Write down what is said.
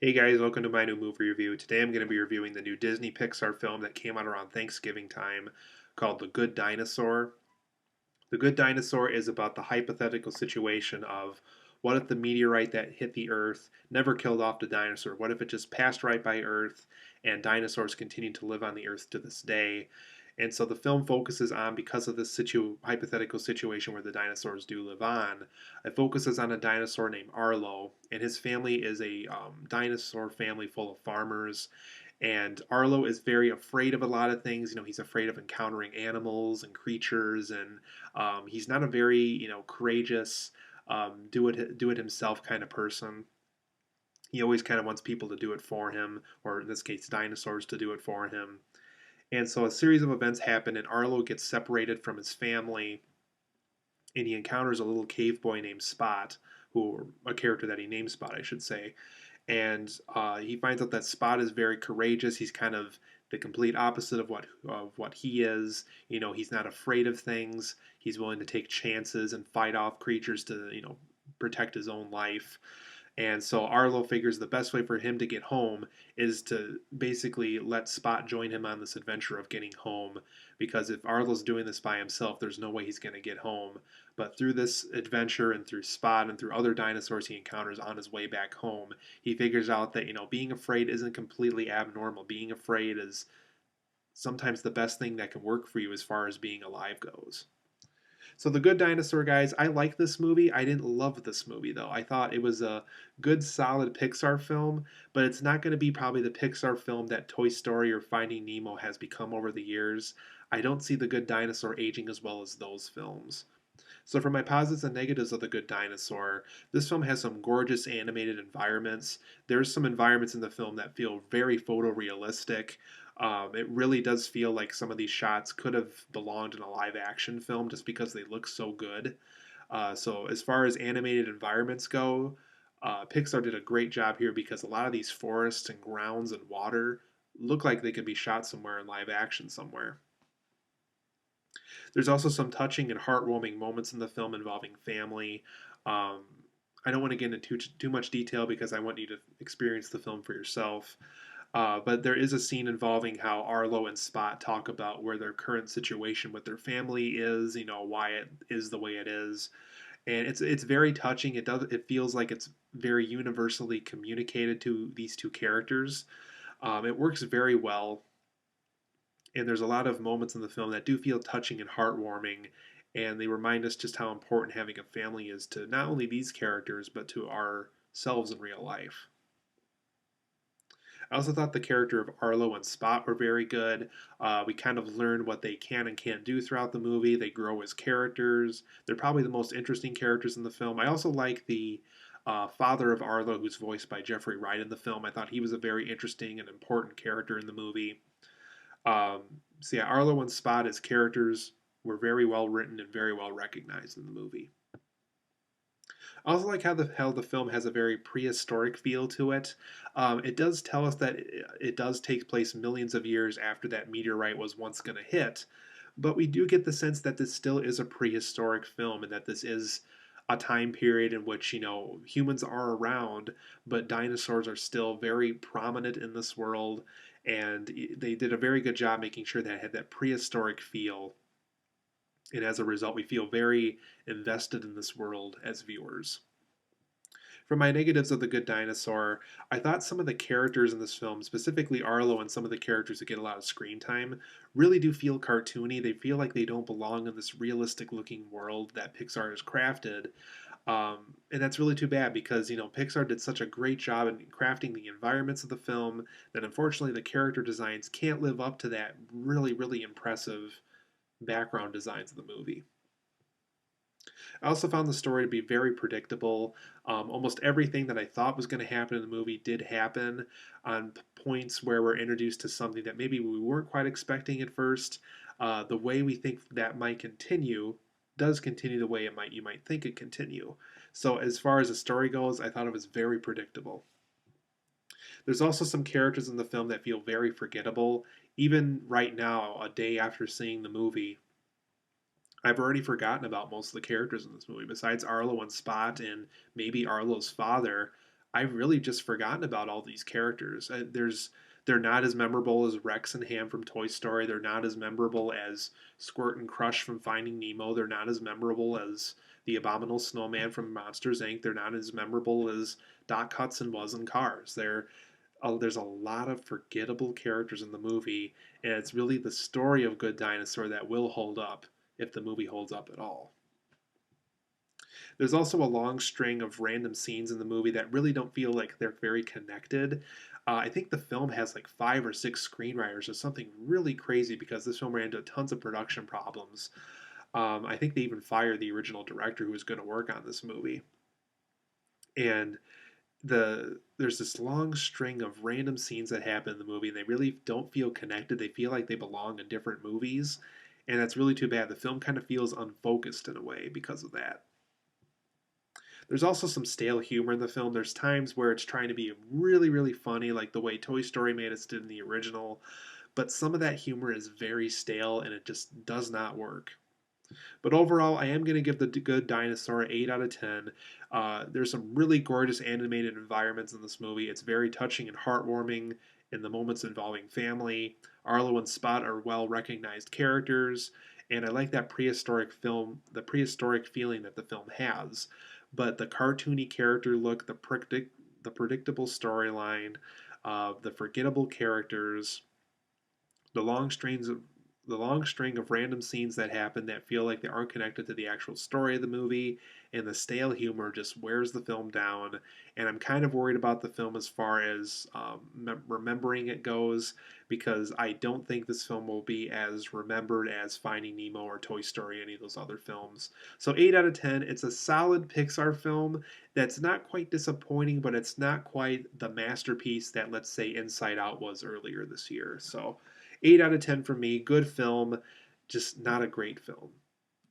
Hey guys, welcome to my new movie review. Today I'm going to be reviewing the new Disney Pixar film that came out around Thanksgiving time called The Good Dinosaur. The Good Dinosaur is about the hypothetical situation of what if the meteorite that hit the Earth never killed off the dinosaur? What if it just passed right by Earth and dinosaurs continue to live on the Earth to this day? And so the film focuses on, because of this hypothetical situation where the dinosaurs do live on, it focuses on a dinosaur named Arlo, and his family is a dinosaur family full of farmers. And Arlo is very afraid of a lot of things. He's afraid of encountering animals and creatures, and he's not a very courageous, do it himself kind of person. He always kind of wants people to do it for him, or in this case, dinosaurs to do it for him. And so a series of events happen, and Arlo gets separated from his family, and he encounters a little cave boy named Spot, who a character that he named Spot, I should say. And he finds out that Spot is very courageous. He's kind of the complete opposite of what he is. He's not afraid of things. He's willing to take chances and fight off creatures to protect his own life. And so Arlo figures the best way for him to get home is to basically let Spot join him on this adventure of getting home. Because if Arlo's doing this by himself, there's no way he's going to get home. But through this adventure and through Spot and through other dinosaurs he encounters on his way back home, he figures out that, being afraid isn't completely abnormal. Being afraid is sometimes the best thing that can work for you as far as being alive goes. So The Good Dinosaur, guys, I like this movie. I didn't love this movie though. I thought it was a good, solid Pixar film, but it's not going to be probably the Pixar film that Toy Story or Finding Nemo has become over the years. I don't see The Good Dinosaur aging as well as those films. So, for my positives and negatives of The Good Dinosaur, this film has some gorgeous animated environments. There's some environments in the film that feel very photorealistic. It really does feel like some of these shots could have belonged in a live action film just because they look so good. So, as far as animated environments go, Pixar did a great job here because a lot of these forests and grounds and water look like they could be shot somewhere in live action somewhere. There's also some touching and heartwarming moments in the film involving family. Um, I don't want to get into too much detail because I want you to experience the film for yourself. But there is a scene involving how Arlo and Spot talk about where their current situation with their family is, why it is the way it is, and it's very touching. It feels like it's very universally communicated to these two characters. It works very well, and there's a lot of moments in the film that do feel touching and heartwarming, and they remind us just how important having a family is to not only these characters but to ourselves in real life. I also thought the character of Arlo and Spot were very good. We kind of learn what they can and can't do throughout the movie. They grow as characters. They're probably the most interesting characters in the film. I also like the father of Arlo, who's voiced by Jeffrey Wright in the film. I thought he was a very interesting and important character in the movie. Um, so yeah, Arlo and Spot as characters were very well written and very well recognized in the movie. I also like how the film has a very prehistoric feel to it. It does tell us that it does take place millions of years after that meteorite was once going to hit, but we do get the sense that this still is a prehistoric film and that this is a time period in which humans are around, but dinosaurs are still very prominent in this world, and they did a very good job making sure that it had that prehistoric feel. And as a result, we feel very invested in this world as viewers. For my negatives of The Good Dinosaur, I thought some of the characters in this film, specifically Arlo and some of the characters that get a lot of screen time, really do feel cartoony. They feel like they don't belong in this realistic looking world that Pixar has crafted. And that's really too bad because, Pixar did such a great job in crafting the environments of the film that unfortunately the character designs can't live up to that really, really impressive background designs of the movie. I also found the story to be very predictable. Almost everything that I thought was going to happen in the movie did happen on points where we're introduced to something that maybe we weren't quite expecting at first. The way we think that might continue does continue the way you might think it continue. So as far as the story goes, I thought it was very predictable. There's also some characters in the film that feel very forgettable. Even right now, a day after seeing the movie, I've already forgotten about most of the characters in this movie. Besides Arlo and Spot and maybe Arlo's father, I've really just forgotten about all these characters. They're not as memorable as Rex and Ham from Toy Story. They're not as memorable as Squirt and Crush from Finding Nemo. They're not as memorable as the Abominable Snowman from Monsters Inc. They're not as memorable as Doc Hudson was in Cars. There's a lot of forgettable characters in the movie, and it's really the story of Good Dinosaur that will hold up if the movie holds up at all. There's also a long string of random scenes in the movie that really don't feel like they're very connected. I think the film has like 5 or 6 screenwriters or something really crazy because this film ran into tons of production problems. I think they even fired the original director who was going to work on this movie. And there's this long string of random scenes that happen in the movie, and they really don't feel connected. They feel like they belong in different movies, and that's really too bad. The film kind of feels unfocused in a way because of that. There's also some stale humor in the film. There's times where it's trying to be really, really funny, like the way Toy Story made us did in the original, but some of that humor is very stale and it just does not work. But overall, I am going to give The Good Dinosaur 8 out of 10. There's some really gorgeous animated environments in this movie. It's very touching and heartwarming in the moments involving family. Arlo and Spot are well recognized characters, and I like that the prehistoric feeling that the film has. But the cartoony character look, the predictable storyline, the forgettable characters, the long strings of the long string of random scenes that happen that feel like they aren't connected to the actual story of the movie, and the stale humor just wears the film down. And I'm kind of worried about the film as far as remembering it goes, because I don't think this film will be as remembered as Finding Nemo or Toy Story, any of those other films. So 8 out of 10. It's a solid Pixar film that's not quite disappointing, but it's not quite the masterpiece that, let's say, Inside Out was earlier this year. So 8 out of 10 for me. Good film, just not a great film.